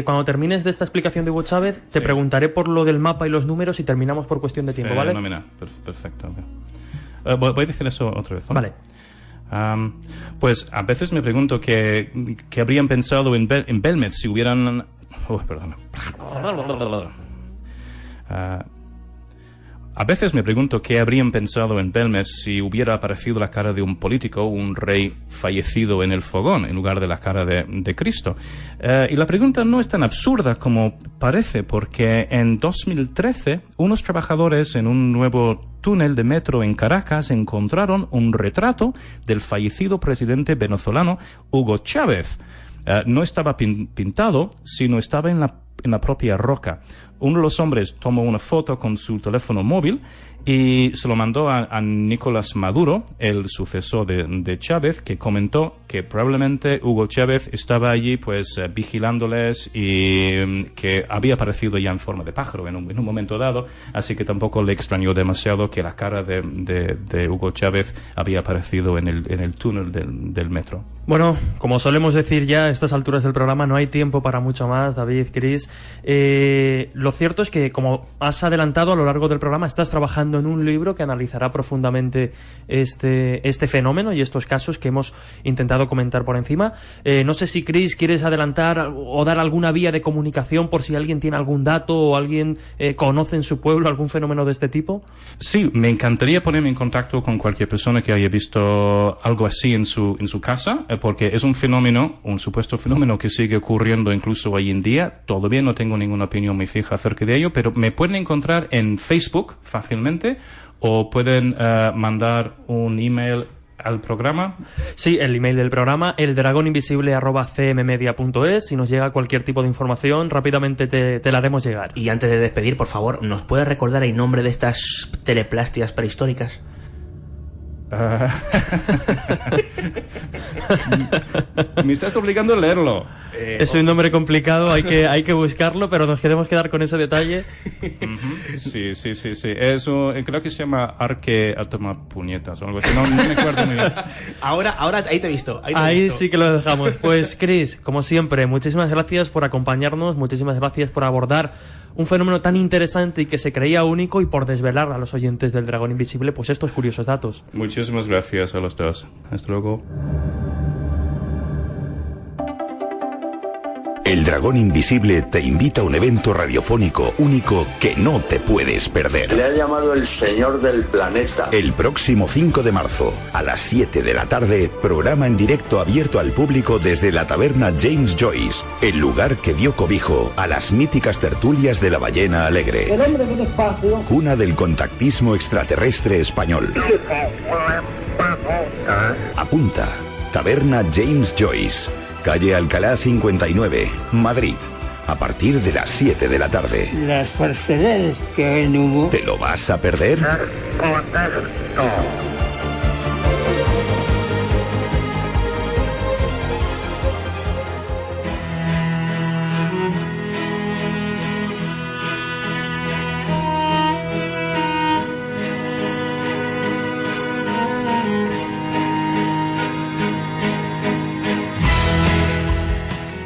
Cuando termines de esta explicación de Hugo Chávez, te preguntaré por lo del mapa y los números y terminamos por cuestión de tiempo, ¿vale?
Fenomenal. Perfecto. Voy a decir eso otra vez, ¿vale? Pues a veces me pregunto qué habrían pensado en Belmez si hubieran... perdón. A veces me pregunto qué habrían pensado en Belmez si hubiera aparecido la cara de un político, un rey fallecido en el fogón, en lugar de la cara de Cristo. Y la pregunta no es tan absurda como parece, porque en 2013 unos trabajadores en un nuevo túnel de metro en Caracas encontraron un retrato del fallecido presidente venezolano Hugo Chávez. No estaba pintado, sino estaba en la propia roca. Uno de los hombres tomó una foto con su teléfono móvil y se lo mandó a Nicolás Maduro, el sucesor de Chávez, que comentó que probablemente Hugo Chávez estaba allí pues vigilándoles y que había aparecido ya en forma de pájaro en un momento dado, así que tampoco le extrañó demasiado que la cara de Hugo Chávez había aparecido en el túnel del metro.
Bueno, como solemos decir ya a estas alturas del programa, no hay tiempo para mucho más, David, Chris. Lo cierto es que, como has adelantado a lo largo del programa, estás trabajando en un libro que analizará profundamente este fenómeno y estos casos que hemos intentado comentar por encima. No sé si, Chris, quieres adelantar o dar alguna vía de comunicación por si alguien tiene algún dato o alguien conoce en su pueblo algún fenómeno de este tipo.
Sí, me encantaría ponerme en contacto con cualquier persona que haya visto algo así en su casa, porque es un supuesto fenómeno que sigue ocurriendo incluso hoy en día. Todavía no tengo ninguna opinión muy fija acerca de ello, pero me pueden encontrar en Facebook fácilmente o pueden mandar un email al programa.
Sí, el email del programa, eldragoninvisible@cmmedia.es. Si nos llega cualquier tipo de información, rápidamente te la haremos llegar.
Y antes de despedir, por favor, ¿nos puedes recordar el nombre de estas teleplastias prehistóricas?
Me estás obligando a leerlo.
Es un nombre complicado, hay que buscarlo, pero nos queremos quedar con ese detalle.
Sí. Eso creo que se llama Arqueatomapuñetas o algo así. No me acuerdo muy bien.
Ahora ahí te he visto.
Ahí sí que lo dejamos. Pues, Chris, como siempre, muchísimas gracias por acompañarnos, muchísimas gracias por abordar un fenómeno tan interesante y que se creía único y por desvelar a los oyentes del Dragón Invisible pues estos curiosos datos.
Muchísimas gracias a los dos. Hasta luego.
El Dragón Invisible te invita a un evento radiofónico único que no te puedes perder.
Le ha llamado el Señor del Planeta.
El próximo 5 de marzo, a las 7 de la tarde, programa en directo abierto al público desde la taberna James Joyce, el lugar que dio cobijo a las míticas tertulias de la Ballena Alegre.
El hombre del espacio.
Cuna del contactismo extraterrestre español. Apunta, taberna James Joyce, calle Alcalá 59, Madrid.
a partir de las 7 de la tarde.
Las falsedades que hay en humo.
¿Te lo vas a perder?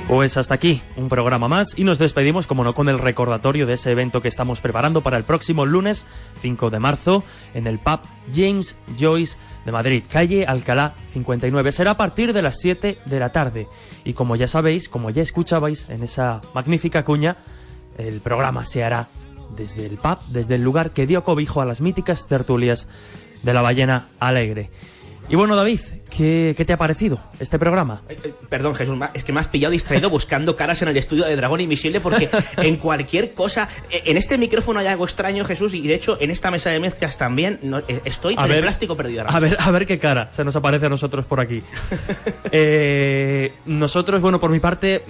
Pues hasta aquí, un programa más, y nos despedimos, como no, con el recordatorio de ese evento que estamos preparando para el próximo lunes 5 de marzo en el pub James Joyce de Madrid, calle Alcalá 59. Será a partir de las 7 de la tarde. Y como ya sabéis, como ya escuchabais en esa magnífica cuña, el programa se hará desde el pub, desde el lugar que dio cobijo a las míticas tertulias de la Ballena Alegre. Y bueno, David, ¿qué te ha parecido este programa?
Perdón, Jesús, es que me has pillado distraído buscando caras en el estudio de Dragón Invisible, porque en cualquier cosa, en este micrófono hay algo extraño, Jesús, y de hecho en esta mesa de mezclas también estoy con el plástico perdido.
A ver qué cara se nos aparece a nosotros por aquí. Nosotros, bueno, por mi parte,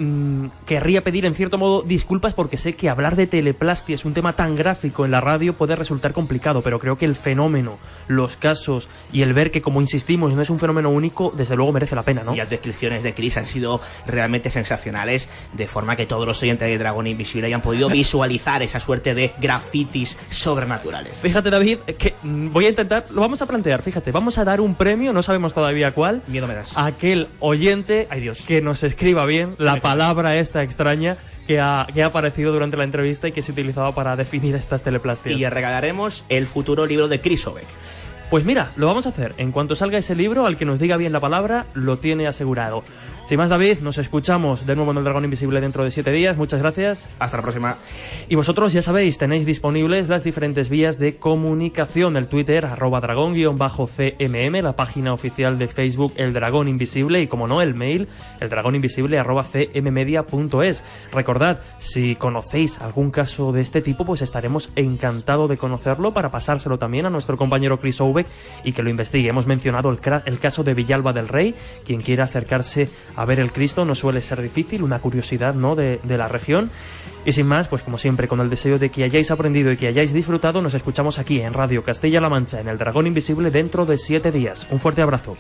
querría pedir en cierto modo disculpas, porque sé que hablar de teleplastia es un tema tan gráfico en la radio puede resultar complicado, pero creo que el fenómeno, los casos y el ver que, como insistimos, no es un fenómeno único, desde luego merece la pena, ¿no?
Y las descripciones de Chris han sido realmente sensacionales, de forma que todos los oyentes de Dragón Invisible hayan podido visualizar esa suerte de grafitis sobrenaturales.
Fíjate, David, que voy a intentar, lo vamos a plantear, fíjate, vamos a dar un premio, no sabemos todavía cuál.
Miedo me das.
A aquel oyente,
ay Dios,
que nos escriba bien la palabra esta extraña que ha aparecido durante la entrevista y que se utilizaba para definir estas teleplastias.
Y le regalaremos el futuro libro de Chris Obeck.
Pues mira, lo vamos a hacer. En cuanto salga ese libro, al que nos diga bien la palabra, lo tiene asegurado. Sin más, David, nos escuchamos de nuevo en el Dragón Invisible dentro de 7 días. Muchas gracias.
Hasta la próxima.
Y vosotros, ya sabéis, tenéis disponibles las diferentes vías de comunicación. El Twitter, @dragón_cmm, la página oficial de Facebook, El Dragón Invisible, y como no, el mail, eldragoninvisible@cmmedia.es. Recordad, si conocéis algún caso de este tipo, pues estaremos encantados de conocerlo para pasárselo también a nuestro compañero Chris Obeck y que lo investigue. Hemos mencionado el caso de Villalba del Rey. Quien quiera acercarse a ver el Cristo no suele ser difícil, una curiosidad, ¿no?, de la región. Y sin más, pues como siempre, con el deseo de que hayáis aprendido y que hayáis disfrutado, nos escuchamos aquí en Radio Castilla-La Mancha, en el Dragón Invisible, dentro de 7 días. Un fuerte abrazo.